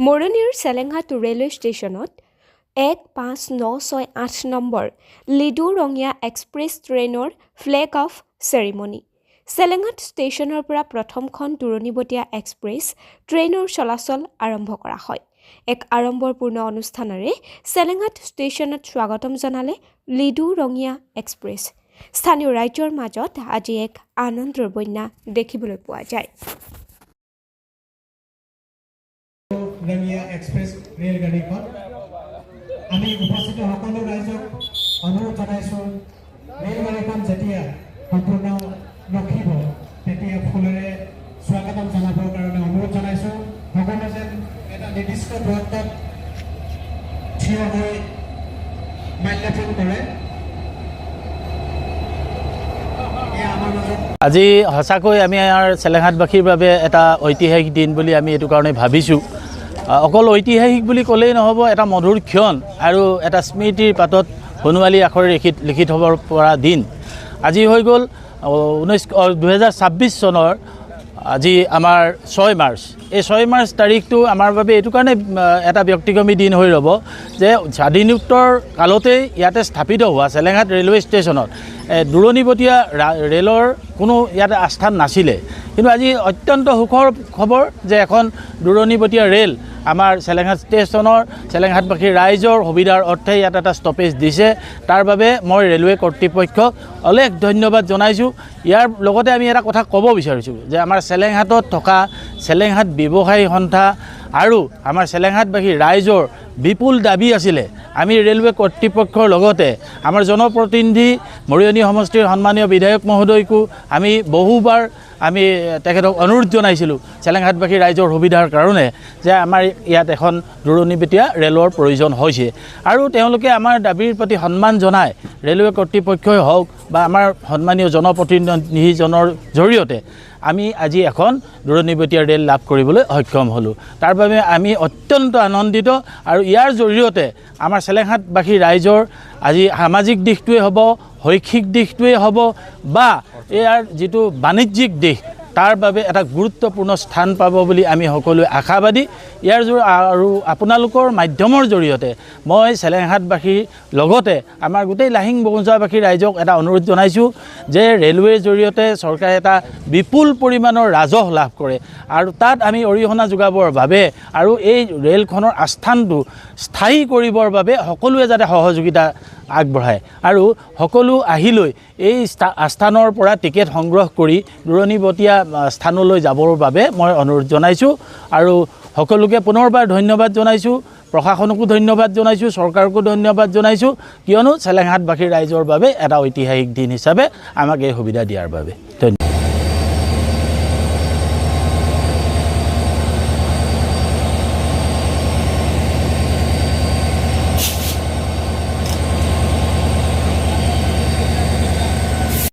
মৰণিৰ চেলেংঘাট railway ষ্টেচনত 15968 number Ledo Rangia express ট্ৰেইনৰ flag off ceremony. চেলেংঘাট ষ্টেচনৰ পৰা প্ৰথমখন দূৰণিবতীয়া এক্সপ্ৰেছ ট্ৰেইনৰ চলাচল আৰম্ভ কৰা হয়। এক আড়ম্বৰপূৰ্ণ অনুষ্ঠানেৰে চেলেংঘাট ষ্টেচনত স্বাগতম জনালে লিডু ৰঙীয়া এক্সপ্ৰেছ। স্থানীয় ৰাইজৰ মাজত আজি এক আনন্দৰ বন্যা দেখিবলৈ পোৱা যায়। ৰঙীয়া এক্সপ্ৰেছ ৰেলগাড়ীখন আমি উপস্থিত সকলো ৰাইজক অনুৰোধ জনাইছোঁ, ৰেলগাড়ীখন যেতিয়া সম্পূৰ্ণ ৰখিব তেতিয়া ফুলেৰে স্বাগতম জনাবৰ কাৰণে অনুৰোধ জনাইছোঁ। সকলোৱে যেন এটা নিৰ্দিষ্ট দূৰত্বত থিয় হৈ মাল্যাৰ্পণ কৰে। আজি সঁচাকৈ আমি চেলেংঘাটবাসীৰ বাবে এটা ঐতিহাসিক দিন বুলি আমি এইটো কাৰণে ভাবিছোঁ। অকল ঐতিহাসিক বুলি ক'লেই নহ'ব, এটা মধুৰ ক্ষণ আৰু এটা স্মৃতিৰ পাতত সোণোৱালী আখৰে লিখি থ'ব পৰা দিন। আজি হৈ গ'ল 2026 চনৰ আজি আমাৰ 6 মাৰ্চ। এই 6 মাৰ্চ তাৰিখটো আমাৰ বাবে এইটো কাৰণে এটা ব্যক্তিগমী দিন হৈ ৰ'ব যে স্বাধীনোত্তৰ কালতেই ইয়াতে স্থাপিত হোৱা চেলেংঘাট ৰেলৱে ষ্টেচনত দূৰণিবতীয়া ৰেলৰ কোনো ইয়াতে আস্থান নাছিলে, কিন্তু আজি অত্যন্ত সুখৰ খবৰ যে এখন দূৰণিবতীয়া ৰেল আমাৰ চেলেংঘাট ষ্টেচনৰ চেলেংঘাটবাসীৰ ৰাইজৰ সুবিধাৰ অৰ্থে ইয়াত এটা ষ্টপেজ দিছে। তাৰ বাবে মই ৰেলৱে কৰ্তৃপক্ষক অলেখ ধন্যবাদ জনাইছোঁ। ইয়াৰ লগতে আমি এটা কথা ক'ব বিচাৰিছোঁ যে আমাৰ চেলেংঘাটত থকা চেলেংঘাট ব্যৱসায়ী সন্থা আৰু আমাৰ চেলেংঘাটবাসী ৰাইজৰ বিপুল দাবী আছিলে। আমি ৰেলৱে কৰ্তৃপক্ষৰ লগতে আমাৰ জনপ্ৰতিনিধি মৰিয়নি সমষ্টিৰ সন্মানীয় বিধায়ক মহোদয়কো আমি বহুবাৰ আমি তেখেতক অনুৰোধ জনাইছিলোঁ চেলেংঘাটবাসী ৰাইজৰ সুবিধাৰ কাৰণে যে আমাৰ ইয়াত এখন দূৰণিবতীয়া ৰেলৰ প্ৰয়োজন হৈছে, আৰু তেওঁলোকে আমাৰ দাবীৰ প্ৰতি সন্মান জনাই ৰেলৱে কৰ্তৃপক্ষই হওক বা আমাৰ সন্মানীয় জনপ্ৰতিনিধিজনৰ জৰিয়তে আমি আজি এখন দূৰণিবতীয়া ৰেল লাভ কৰিবলৈ সক্ষম হ'লোঁ। তাৰ বাবে আমি অত্যন্ত আনন্দিত, আৰু ইয়াৰ জৰিয়তে আমাৰ চেলেংঘাটবাসী ৰাইজৰ আজি সামাজিক দিশটোৱে হ'ব, শৈক্ষিক দিশটোৱে হ'ব বা ইয়াৰ যিটো বাণিজ্যিক দিশ তাৰ বাবে এটা গুৰুত্বপূৰ্ণ স্থান পাব বুলি আমি সকলোৱে আশাবাদী। ইয়াৰ আৰু আপোনালোকৰ মাধ্যমৰ জৰিয়তে মই চেলেংঘাটবাসীৰ লগতে আমাৰ গোটেই লাহিং বগুঞ্জাবাসী ৰাইজক এটা অনুৰোধ জনাইছোঁ যে ৰেলৱেৰ জৰিয়তে চৰকাৰে এটা বিপুল পৰিমাণৰ ৰাজহ লাভ কৰে, আৰু তাত আমি অৰিহণা যোগাবৰ বাবে আৰু এই ৰেলখনৰ আস্থানটো স্থায়ী কৰিবৰ বাবে সকলোৱে যাতে সহযোগিতা আগবঢ়ায়, আৰু সকলো আহিলৈ এই আস্থানৰ পৰা টিকেট সংগ্ৰহ কৰি দূৰণিবতীয়া স্থানলৈ যাবৰ বাবে মই অনুৰোধ জনাইছোঁ। আৰু সকলোকে পুনৰবাৰ ধন্যবাদ জনাইছোঁ, প্ৰশাসনকো ধন্যবাদ জনাইছোঁ, চৰকাৰকো ধন্যবাদ জনাইছোঁ, কিয়নো চেলেংঘাটবাসী ৰাইজৰ বাবে এটা ঐতিহাসিক দিন হিচাপে আমাক এই সুবিধা দিয়াৰ বাবে। ধন্যবাদ।